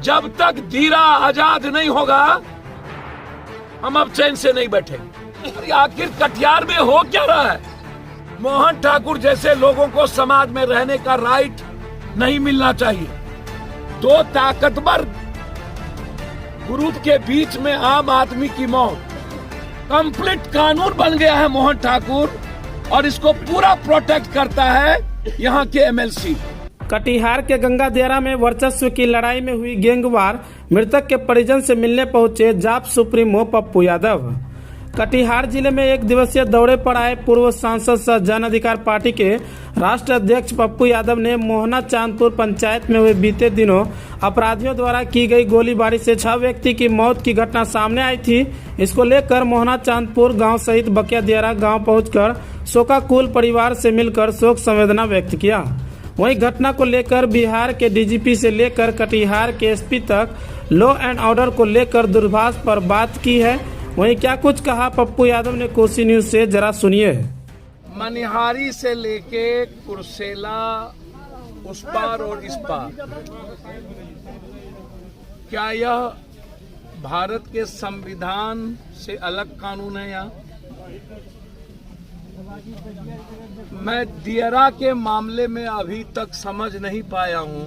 जब तक धीरा आजाद नहीं होगा हम अब चैन से नहीं बैठेंगे। आखिर कटिहार में हो क्या रहा है? मोहन ठाकुर जैसे लोगों को समाज में रहने का राइट नहीं मिलना चाहिए। दो ताकतवर ग्रुप के बीच में आम आदमी की मौत। कंप्लीट कानून बन गया है मोहन ठाकुर और इसको पूरा प्रोटेक्ट करता है यहाँ के एमएलसी। कटिहार के गंगा दियारा में वर्चस्व की लड़ाई में हुई गैंगवार, मृतक के परिजन से मिलने पहुंचे जाप सुप्रीमो पप्पू यादव। कटिहार जिले में एक दिवसीय दौरे पर आए पूर्व सांसद सह जन अधिकार पार्टी के राष्ट्रीय अध्यक्ष पप्पू यादव ने मोहना चांदपुर पंचायत में हुए बीते दिनों अपराधियों द्वारा की गई गोलीबारी से 6 व्यक्ति की मौत की घटना सामने आई थी। इसको लेकर मोहना चांदपुर गांव सहित बकिया दियारा गांव पहुंचकर शोकाकुल परिवार से मिलकर शोक संवेदना व्यक्त किया। वहीं घटना को लेकर बिहार के डीजीपी से लेकर कटिहार के एसपी तक लॉ एंड ऑर्डर को लेकर दूरभाष पर बात की है। वहीं क्या कुछ कहा पप्पू यादव ने कोसी न्यूज से, जरा सुनिए। मनिहारी से लेके कुर्सेला उस पार और इस पार, क्या यह भारत के संविधान से अलग कानून है? यहाँ मैं दियारा के मामले में अभी तक समझ नहीं पाया हूं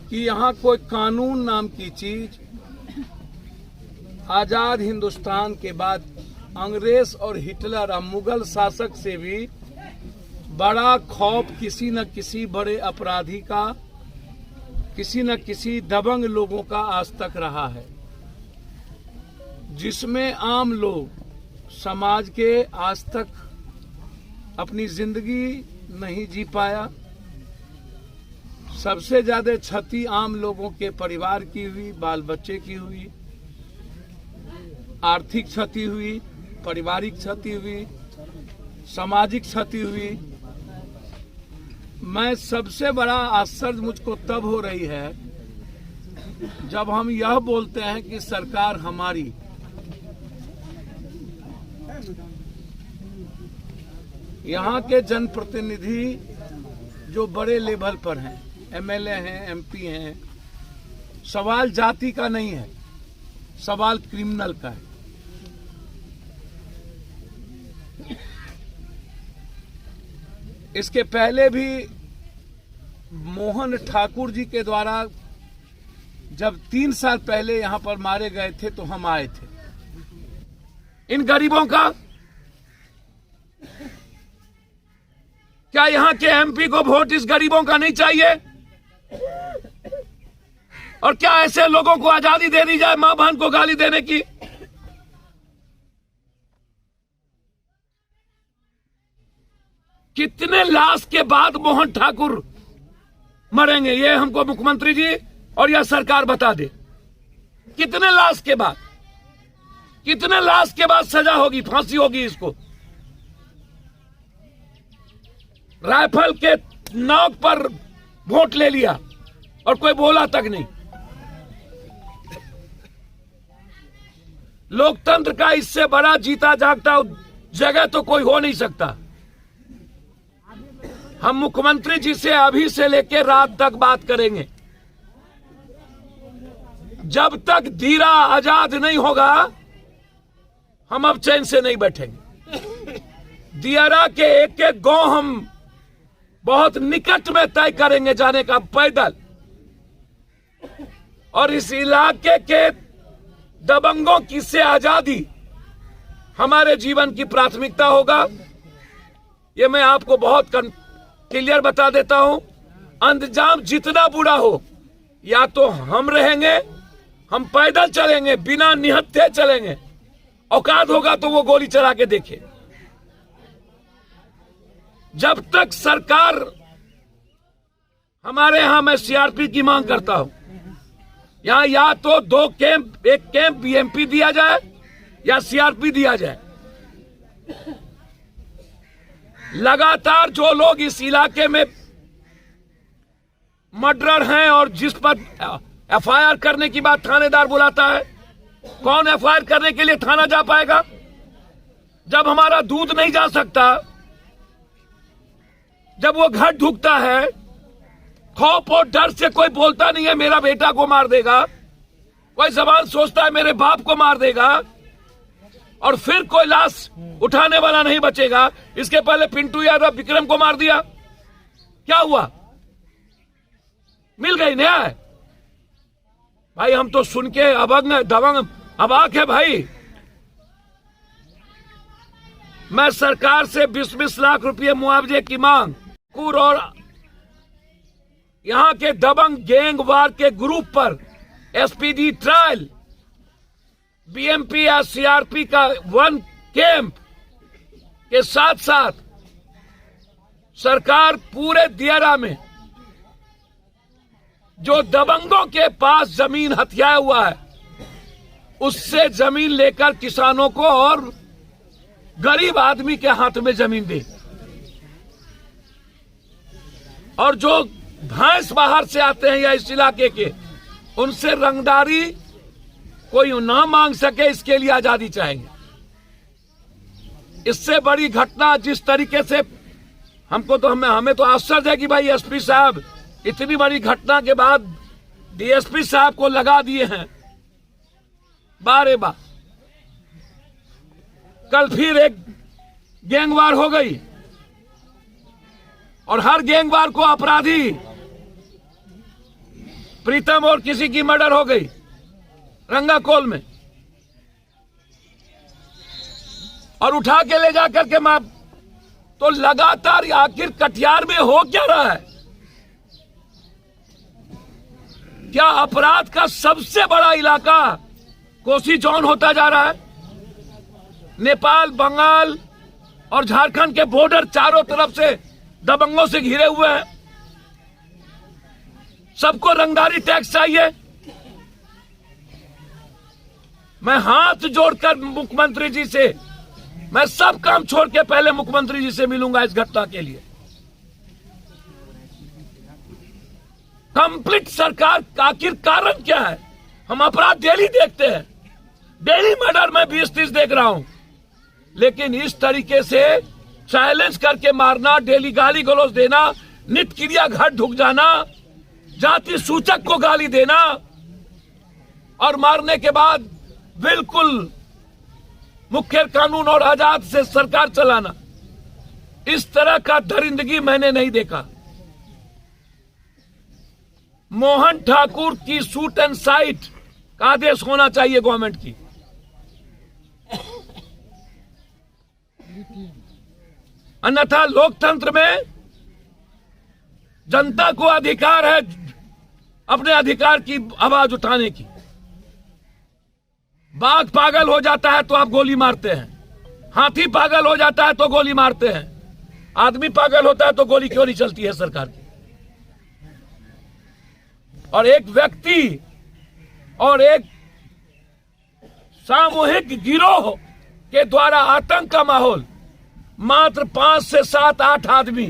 कि यहाँ कोई कानून नाम की चीज आजाद हिंदुस्तान के बाद अंग्रेज और हिटलर और मुगल शासक से भी बड़ा खौफ किसी न किसी बड़े अपराधी का, किसी न किसी दबंग लोगों का आज तक रहा है, जिसमें आम लोग समाज के आज तक अपनी जिंदगी नहीं जी पाया। सबसे ज्यादा क्षति आम लोगों के परिवार की हुई, बाल बच्चे की हुई, आर्थिक क्षति हुई, पारिवारिक क्षति हुई, सामाजिक क्षति हुई। मैं सबसे बड़ा आश्चर्य मुझको तब हो रही है जब हम यह बोलते हैं कि सरकार हमारी, यहाँ के जनप्रतिनिधि जो बड़े लेवल पर हैं, एमएलए हैं, एमपी हैं, सवाल जाति का नहीं है, सवाल क्रिमिनल का है। इसके पहले भी मोहन ठाकुर जी के द्वारा जब 3 साल पहले यहां पर मारे गए थे तो हम आए थे। इन गरीबों का क्या यहां के एमपी को वोट इस गरीबों का नहीं चाहिए? और क्या ऐसे लोगों को आजादी दे दी जाए मां बहन को गाली देने की? कितने लाश के बाद मोहन ठाकुर मरेंगे ये हमको मुख्यमंत्री जी और यह सरकार बता दे। कितने लाश के बाद, कितने लाश के बाद सजा होगी, फांसी होगी इसको? राइफल के नोक पर वोट ले लिया और कोई बोला तक नहीं। लोकतंत्र का इससे बड़ा जीता जागता जगह तो कोई हो नहीं सकता। हम मुख्यमंत्री जी से अभी से लेकर रात तक बात करेंगे। जब तक धीरा आजाद नहीं होगा हम अब चैन से नहीं बैठेंगे। दियारा के एक एक गांव हम बहुत निकट में तय करेंगे जाने का पैदल, और इस इलाके के दबंगों की से आजादी हमारे जीवन की प्राथमिकता होगा। ये मैं आपको बहुत क्लियर बता देता हूं। अंजाम जितना बुरा हो, या तो हम रहेंगे, हम पैदल चलेंगे, बिना निहत्थे चलेंगे, औकात होगा तो वो गोली चला के देखे। जब तक सरकार हमारे यहां, मैं सीआरपी की मांग करता हूं, यहां या तो 2 कैंप, एक कैंप बीएमपी दिया जाए या सीआरपी दिया जाए। लगातार जो लोग इस इलाके में मर्डर हैं और जिस पर एफआईआर करने की बात थानेदार बुलाता है, कौन एफआईआर करने के लिए थाना जा पाएगा? जब हमारा दूध नहीं जा सकता, जब वो घर ढुकता है, खौफ और डर से कोई बोलता नहीं है मेरा बेटा को मार देगा, कोई जबान सोचता है मेरे बाप को मार देगा, और फिर कोई लाश उठाने वाला नहीं बचेगा। इसके पहले पिंटू यादव विक्रम को मार दिया, क्या हुआ? मिल गई न्याय। भाई हम तो सुन के दबंग अबाक है भाई। मैं सरकार से 20-20 लाख रुपए मुआवजे की मांग और यहां के दबंग गैंगवार के ग्रुप पर एसपीडी ट्रायल, बीएमपी या सीआरपी का 1 कैंप के साथ साथ सरकार पूरे दियारा में जो दबंगों के पास जमीन हथियाया हुआ है उससे जमीन लेकर किसानों को और गरीब आदमी के हाथ में जमीन दे, और जो भैंस बाहर से आते हैं या इस इलाके के उनसे रंगदारी कोई ना मांग सके, इसके लिए आजादी चाहेंगे। इससे बड़ी घटना जिस तरीके से हमें तो आश्चर्य है कि भाई एसपी साहब इतनी बड़ी घटना के बाद डीएसपी साहब को लगा दिए हैं बारे बार। कल फिर एक गैंगवार हो गई और हर गैंगवार को अपराधी प्रीतम और किसी की मर्डर हो गई रंगाकोल में, और उठा के ले जाकर के मार। तो लगातार आखिर कटिहार में हो क्या रहा है? क्या अपराध का सबसे बड़ा इलाका कोसी जोन होता जा रहा है? नेपाल, बंगाल और झारखंड के बॉर्डर चारों तरफ से दबंगों से घिरे हुए हैं। सबको रंगदारी टैक्स चाहिए। मैं हाथ जोड़कर मुख्यमंत्री जी से, मैं सब काम छोड़ के पहले मुख्यमंत्री जी से मिलूंगा इस घटना के लिए। कंप्लीट सरकार का आखिर कारण क्या है? हम अपराध डेली देखते हैं, डेली मर्डर मैं 20-30 देख रहा हूं, लेकिन इस तरीके से साइलेंस करके मारना, डेली गाली गलौज देना, नित्य क्रिया घर ढुक जाना, जाति सूचक को गाली देना और मारने के बाद बिल्कुल मुख्य कानून और आजाद से सरकार चलाना, इस तरह का दरिंदगी मैंने नहीं देखा। मोहन ठाकुर की शूट एंड साइट का आदेश होना चाहिए गवर्नमेंट की। अन्यथा लोकतंत्र में जनता को अधिकार है अपने अधिकार की आवाज उठाने की। बाघ पागल हो जाता है तो आप गोली मारते हैं, हाथी पागल हो जाता है तो गोली मारते हैं, आदमी पागल होता है तो गोली क्यों नहीं चलती है सरकार की? और एक व्यक्ति और एक सामूहिक गिरोह के द्वारा आतंक का माहौल, मात्र 5 से 7-8 आदमी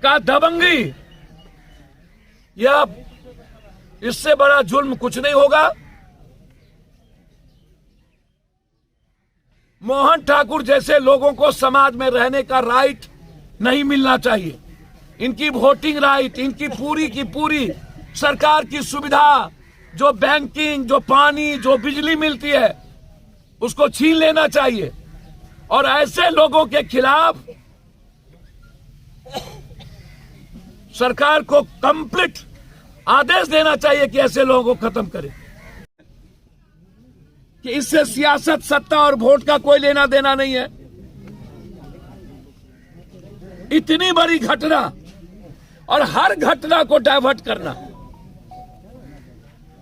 का दबंगी, यह इससे बड़ा जुल्म कुछ नहीं होगा। मोहन ठाकुर जैसे लोगों को समाज में रहने का राइट नहीं मिलना चाहिए। इनकी वोटिंग राइट, इनकी पूरी की पूरी सरकार की सुविधा, जो बैंकिंग, जो पानी, जो बिजली मिलती है, उसको छीन लेना चाहिए। और ऐसे लोगों के खिलाफ सरकार को कंप्लीट आदेश देना चाहिए कि ऐसे लोगों को खत्म करे। कि इससे सियासत, सत्ता और वोट का कोई लेना देना नहीं है। इतनी बड़ी घटना और हर घटना को डाइवर्ट करना।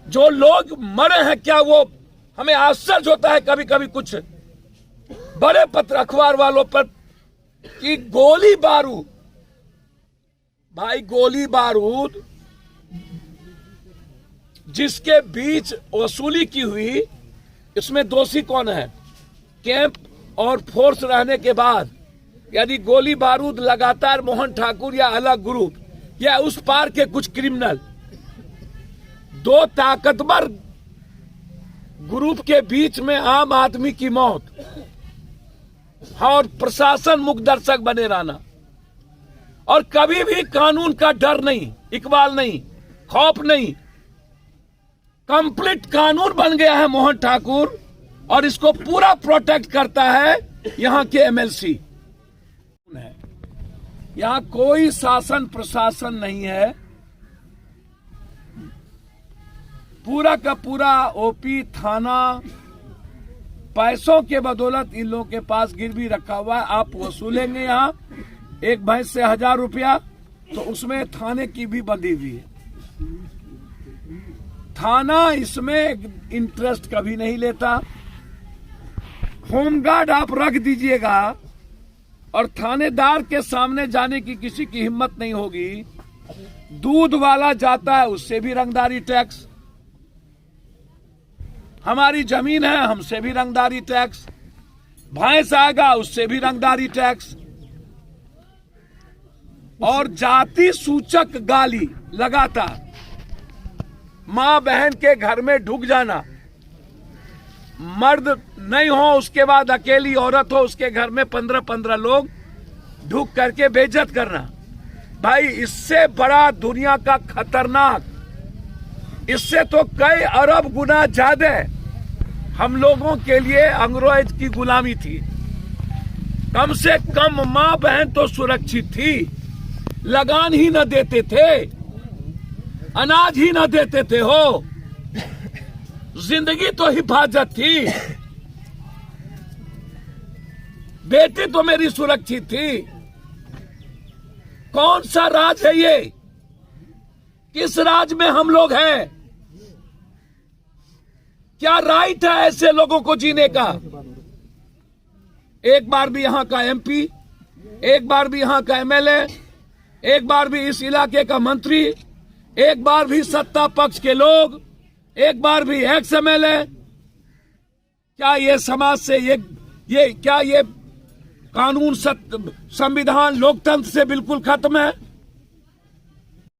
जो लोग मरे हैं, क्या वो हमें आश्चर्य होता है कभी कभी कुछ बड़े पत्र अखबार वालों पर कि गोली बारूद, भाई गोली बारूद जिसके बीच वसूली की हुई, इसमें दोषी कौन है? कैंप और फोर्स रहने के बाद यदि गोली बारूद लगातार मोहन ठाकुर या अलग ग्रुप या उस पार के कुछ क्रिमिनल, दो ताकतवर ग्रुप के बीच में आम आदमी की मौत और प्रशासन मुख दर्शक बने रहना और कभी भी कानून का डर नहीं, इकबाल नहीं, खौफ नहीं। कंप्लीट कानून बन गया है मोहन ठाकुर, और इसको पूरा प्रोटेक्ट करता है यहां के एमएलसी। यहां कोई शासन प्रशासन नहीं है, पूरा का पूरा ओपी थाना पैसों के बदौलत इन लोगों के पास गिरवी रखा हुआ है। आप वसूलेंगे यहाँ एक भैंस से 1000 रुपया, तो उसमें थाने की भी बंधी हुई है। थाना इसमें इंटरेस्ट कभी नहीं लेता। होमगार्ड आप रख दीजिएगा और थानेदार के सामने जाने की किसी की हिम्मत नहीं होगी। दूध वाला जाता है, उससे भी रंगदारी टैक्स। हमारी जमीन है, हमसे भी रंगदारी टैक्स। भैंस आएगा, उससे भी रंगदारी टैक्स। और जाति सूचक गाली लगातार। मां बहन के घर में ढुक जाना, मर्द नहीं हो उसके बाद अकेली औरत हो उसके घर में 15-15 लोग ढुक करके बेइज्जत करना। भाई इससे बड़ा दुनिया का खतरनाक, इससे तो कई अरब गुना ज्यादा हम लोगों के लिए अंग्रेज की गुलामी थी। कम से कम मां बहन तो सुरक्षित थी, लगान ही न देते थे, अनाज ही न देते थे, हो जिंदगी तो हिफाजत थी। बेटी तो मेरी सुरक्षित थी। कौन सा राज है ये? किस राज में हम लोग हैं? क्या राइट है ऐसे लोगों को जीने का? एक बार भी यहां का एमपी, एक बार भी यहां का एमएलए, एक बार भी इस इलाके का मंत्री, एक बार भी सत्ता पक्ष के लोग, एक बार भी एक्स एमएलए, क्या ये समाज से ये क्या ये कानून संविधान लोकतंत्र से बिल्कुल खत्म है?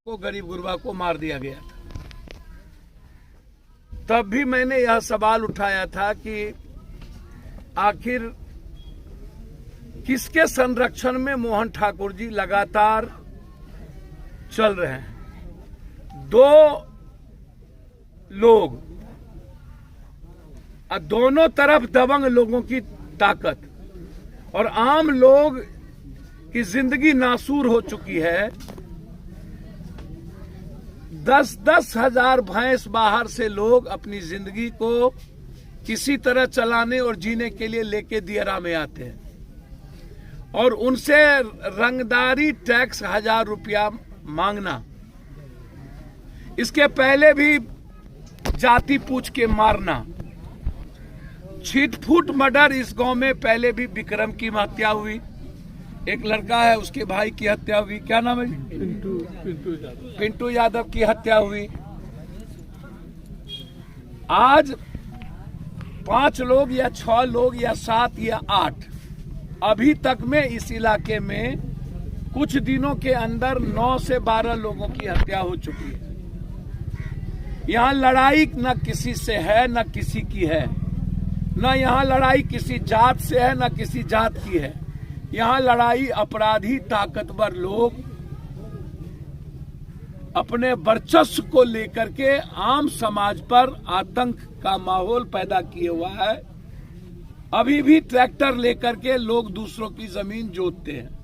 को गरीब गुरबा को मार दिया गया था। तब भी मैंने यह सवाल उठाया था कि आखिर किसके संरक्षण में मोहन ठाकुर जी लगातार चल रहे हैं? दो लोग, दोनों तरफ दबंग लोगों की ताकत, और आम लोग की जिंदगी नासूर हो चुकी है। 10-10 हजार भैंस बाहर से लोग अपनी जिंदगी को किसी तरह चलाने और जीने के लिए लेके दियरा में आते हैं, और उनसे रंगदारी टैक्स 1000 रुपया मांगना। इसके पहले भी जाति पूछ के मारना, छिटफुट मर्डर इस गांव में पहले भी विक्रम की हत्या हुई, एक लड़का है उसके भाई की हत्या हुई, क्या नाम है, पिंटू यादव की हत्या हुई। आज 5 लोग या 6 लोग या 7 या 8 अभी तक में इस इलाके में कुछ दिनों के अंदर 9 से 12 लोगों की हत्या हो चुकी है। यहाँ लड़ाई न किसी से है न किसी की है, न यहाँ लड़ाई किसी जात से है न किसी जात की है। यहाँ लड़ाई अपराधी ताकतवर लोग अपने वर्चस्व को लेकर के आम समाज पर आतंक का माहौल पैदा किए हुआ है। अभी भी ट्रैक्टर लेकर के लोग दूसरों की जमीन जोतते हैं।